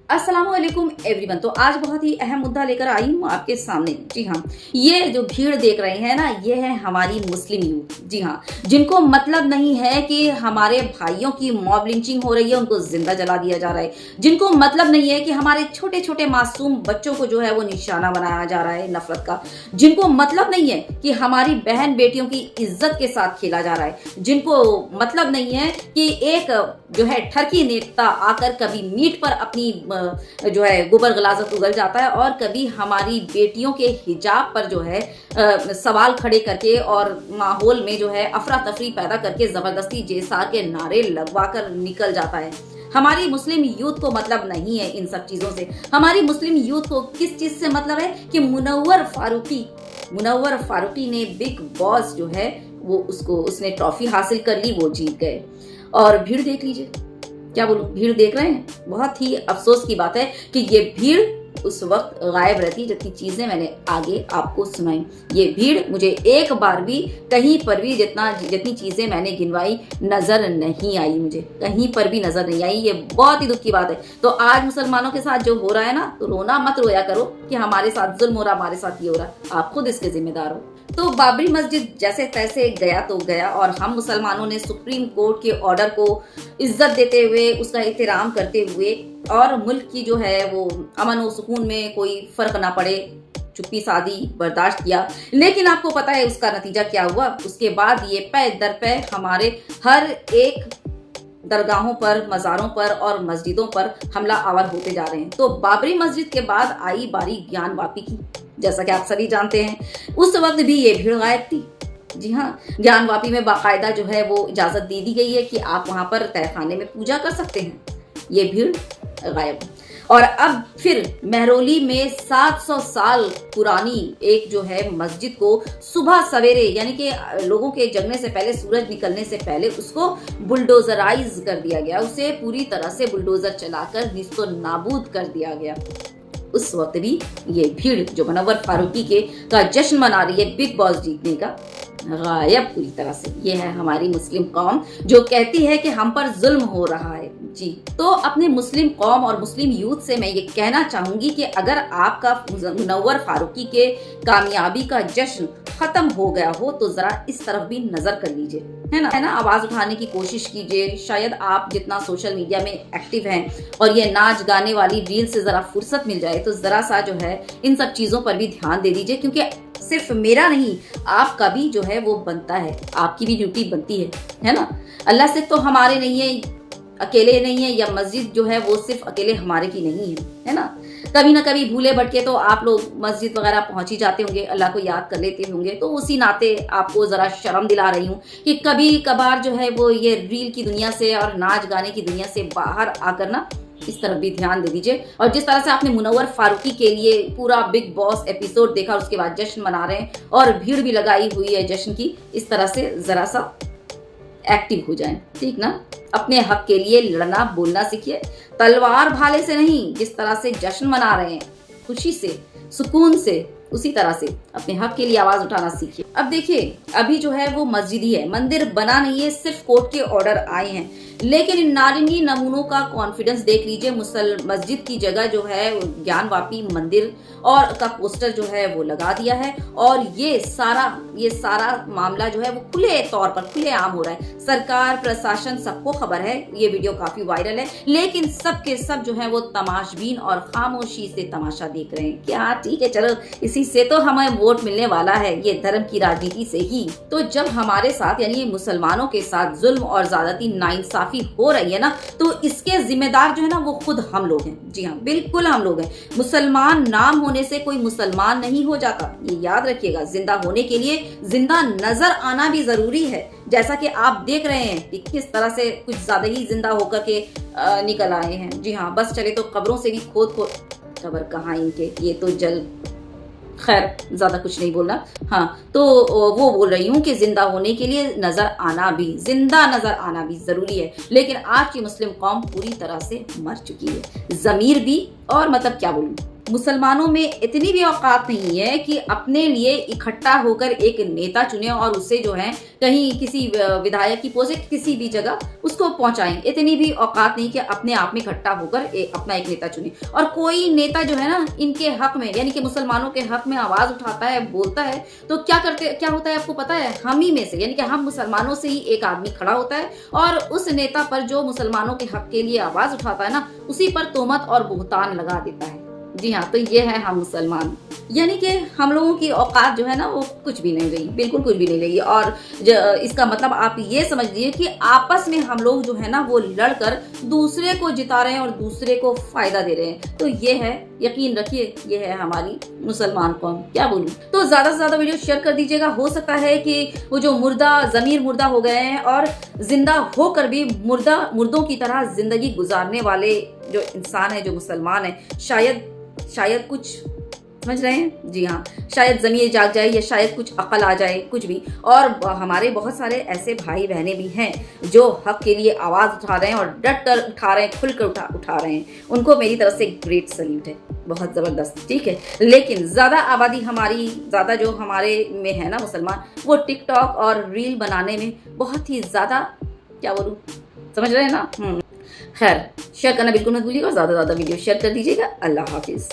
अस्सलामुअलैकुम एवरीवन। तो आज बहुत ही अहम मुद्दा लेकर आई हूँ आपके सामने। जी हाँ, ये जो भीड़ देख रहे हैं ना, ये है हमारी मुस्लिम यूथ। जी हाँ, जिनको मतलब नहीं है कि हमारे भाइयों की मॉब लिंचिंग हो रही है, उनको जिंदा जला दिया जा रहा है। जिनको मतलब नहीं है कि हमारे छोटे छोटे मासूम बच्चों को जो है वो निशाना बनाया जा रहा है नफरत का। जिनको मतलब नहीं है कि हमारी बहन बेटियों की इज्जत के साथ खेला जा रहा है। जिनको मतलब नहीं है कि एक जो है ठरकी नेता आकर कभी मीट पर अपनी जो है गोबर गलाजत उगल जाता है और कभी हमारी बेटियों के हिजाब पर जो है सवाल खड़े करके और माहौल में जो है अफरा तफरी पैदा करके जबरदस्ती जेसार के नारे लगवा कर निकल जाता है। हमारी मुस्लिम यूथ को मतलब नहीं है इन सब चीजों से। हमारी मुस्लिम यूथ को किस चीज से मतलब है कि मुनव्वर फारूकी ने बिग बॉस जो है वो उसने ट्रॉफी हासिल कर ली, वो जीत गए। और भीड़ देख लीजिए, क्या बोलूं, भीड़ देख रहे हैं। बहुत ही अफसोस की बात है कि ये भीड़ उस वक्त गायब रहती जितनी चीजें मैंने आगे आपको सुनाई। ये भीड़ मुझे एक बार भी कहीं पर भी जितनी चीजें मैंने गिनवाई नजर नहीं आई, मुझे कहीं पर भी नजर नहीं आई। ये बहुत ही दुख की बात है। तो आज मुसलमानों के साथ जो हो रहा है ना, तो रोना मत रोया करो कि हमारे साथ जुल्म हो रहा, हमारे साथ ये हो रहा। आप खुद इसके जिम्मेदार हो। तो बाबरी मस्जिद जैसे तैसे गया तो गया, और हम मुसलमानों ने सुप्रीम कोर्ट के ऑर्डर को इज्जत देते हुए, उसका एहतराम करते हुए और मुल्क की जो है वो अमन और सुकून में कोई फर्क ना पड़े, चुप्पी सादी बर्दाश्त किया। लेकिन आपको पता है उसका नतीजा क्या हुआ। उसके बाद ये पे दर पे हमारे हर एक दरगाहों पर, मज़ारों पर और मस्जिदों पर हमला आवर होते जा रहे हैं। तो बाबरी मस्जिद के बाद आई बारी ज्ञान वापी की, जैसा कि आप सभी जानते हैं। उस वक्त भी ये भीड़ गायब थी। जी हाँ, ज्ञान वापी में बाकायदा जो है वो इजाजत दे दी गई है कि आप वहां पर तहखाने में पूजा कर सकते हैं। ये भीड़ गायब। और अब फिर महरौली में 700 साल पुरानी एक जो है मस्जिद को सुबह सवेरे, यानी कि लोगों के जगने से पहले, सूरज निकलने से पहले उसको बुलडोजराइज कर दिया गया। उसे पूरी तरह से बुलडोजर चलाकर निस्तो नाबूद कर दिया गया। उस वक्त भी ये भीड़ जो मुनव्वर फारूकी का जश्न मना रही है बिग बॉस जीतने का, गायब पूरी तरह से। ये है हमारी मुस्लिम कौम जो कहती है कि हम पर जुल्म हो रहा है। जी, तो अपने मुस्लिम कौम और मुस्लिम यूथ से मैं ये कहना चाहूंगी कि अगर आपका मुनव्वर फारूकी के कामयाबी का जश्न खत्म हो गया हो तो जरा इस तरफ भी नजर कर लीजिए, है ना, आवाज उठाने की कोशिश कीजिए। शायद आप जितना सोशल मीडिया में एक्टिव हैं और ये नाच गाने वाली रील से जरा फुर्सत मिल जाए तो जरा सा जो है इन सब चीजों पर भी ध्यान दे दीजिए, क्योंकि सिर्फ मेरा नहीं, आपका भी जो है वो बनता है, आपकी भी ड्यूटी बनती है ना। अल्लाह से तो हमारे नहीं है, अकेले नहीं है, या मस्जिद जो है वो सिर्फ अकेले हमारे की नहीं है ना। कभी ना कभी भूले भटके तो आप लोग मस्जिद वगैरह पहुंच ही जाते होंगे, अल्लाह को याद कर लेते होंगे। तो उसी नाते आपको जरा शर्म दिला रही हूँ कि कभी कभार जो है वो ये रील की दुनिया से और नाच गाने की दुनिया से बाहर आकर ना इस तरफ भी ध्यान दे दीजिए। और जिस तरह से आपने मुनव्वर फारूकी के लिए पूरा बिग बॉस एपिसोड देखा, उसके बाद जश्न मना रहे हैं और भीड़ भी लगाई हुई है जश्न की, इस तरह से जरा सा एक्टिव हो जाएं, ठीक ना। अपने हक के लिए लड़ना बोलना सीखिए, तलवार भाले से नहीं। जिस तरह से जश्न मना रहे हैं खुशी से, सुकून से, उसी तरह से अपने हक के लिए आवाज उठाना सीखिए। अब देखिए, अभी जो है वो मस्जिद ही है, मंदिर बना नहीं है, सिर्फ कोर्ट के ऑर्डर आए हैं। लेकिन इन नारंगी नमूनों का कॉन्फिडेंस देख लीजिए। मस्जिद की जगह जो है ज्ञान वापी मंदिर और का पोस्टर जो है वो लगा दिया है, और ये सारा मामला जो है वो खुले तौर पर खुले आम हो रहा है। सरकार, प्रशासन, सबको खबर है, ये वीडियो काफी वायरल है, लेकिन सब के सब जो है वो तमाशबीन और खामोशी से तमाशा देख रहे हैं कि हाँ ठीक है, चलो इसी से तो हमें वोट मिलने वाला है, ये धर्म की राजनीति से ही। तो जब हमारे साथ यानी मुसलमानों के साथ जुल्म और ज्यादती, नाइंसाफी हो रही है ना, तो इसके जिम्मेदार जो है ना वो खुद हम लोग हैं। जी हाँ, बिल्कुल हम लोग हैं। मुसलमान नाम होने से कोई मुसलमान नहीं हो जाता, ये याद रखिएगा। जिंदा होने के लिए जिंदा नजर आना भी जरूरी है, जैसा कि आप देख रहे हैं कि किस तरह से कुछ ज्यादा ही जिंदा होकर के निकल आए हैं। जी हाँ, बस चले तो कब्रों से भी खोद कब्र कहाँ इनके, ये तो जल, खैर ज्यादा कुछ नहीं बोलना। हाँ, तो वो बोल रही हूँ कि जिंदा होने के लिए जिंदा नजर आना भी जरूरी है। लेकिन आज की मुस्लिम कौम पूरी तरह से मर चुकी है, जमीर भी, और मतलब क्या बोलूं, मुसलमानों में इतनी भी औकात नहीं है कि अपने लिए इकट्ठा होकर एक नेता चुने और उससे जो है कहीं किसी विधायक की पोस्ट किसी भी जगह उसको पहुंचाएं। इतनी भी औकात नहीं कि अपने आप में इकट्ठा होकर अपना एक नेता चुने। और कोई नेता जो है ना इनके हक में यानी कि मुसलमानों के हक में आवाज उठाता है, बोलता है, तो क्या होता है आपको पता है? हम ही में से यानी कि हम मुसलमानों से ही एक आदमी खड़ा होता है और उस नेता पर जो मुसलमानों के हक के लिए आवाज उठाता है ना उसी पर तोहमत और बुहतान लगा देता है। जी हाँ, तो ये है हम मुसलमान। यानी कि हम लोगों की औकात जो है ना वो कुछ भी नहीं रही, बिल्कुल कुछ भी नहीं रही। और इसका मतलब आप ये समझ लीजिए कि आपस में हम लोग जो है ना वो लड़कर दूसरे को जिता रहे हैं और दूसरे को फायदा दे रहे हैं। तो ये है, यकीन रखिए, ये है हमारी मुसलमान कौम। क्या बोलूं? तो ज्यादा से ज्यादा वीडियो शेयर कर दीजिएगा। हो सकता है कि वो जो जमीर मुर्दा हो गए हैं और जिंदा होकर भी मुर्दों की तरह जिंदगी गुजारने वाले जो इंसान है, जो मुसलमान है, शायद कुछ समझ रहे हैं। जी हाँ, शायद ज़मीर जाग जाए या शायद कुछ अकल आ जाए, कुछ भी। और हमारे बहुत सारे ऐसे भाई बहनें भी हैं जो हक के लिए आवाज़ उठा रहे हैं और डट कर उठा रहे हैं, खुलकर उठा रहे हैं। उनको मेरी तरफ से ग्रेट सल्यूट है, बहुत ज़बरदस्त, ठीक है। लेकिन ज़्यादा आबादी ज़्यादा जो हमारे में है ना मुसलमान, वो टिकटॉक और रील बनाने में बहुत ही ज़्यादा, क्या बोलूँ, समझ रहे हैं ना। खैर, शेयर करना बिल्कुल मत भूलिएगा और ज़्यादा वीडियो शेयर कर दीजिएगा। अल्लाह हाफिज़।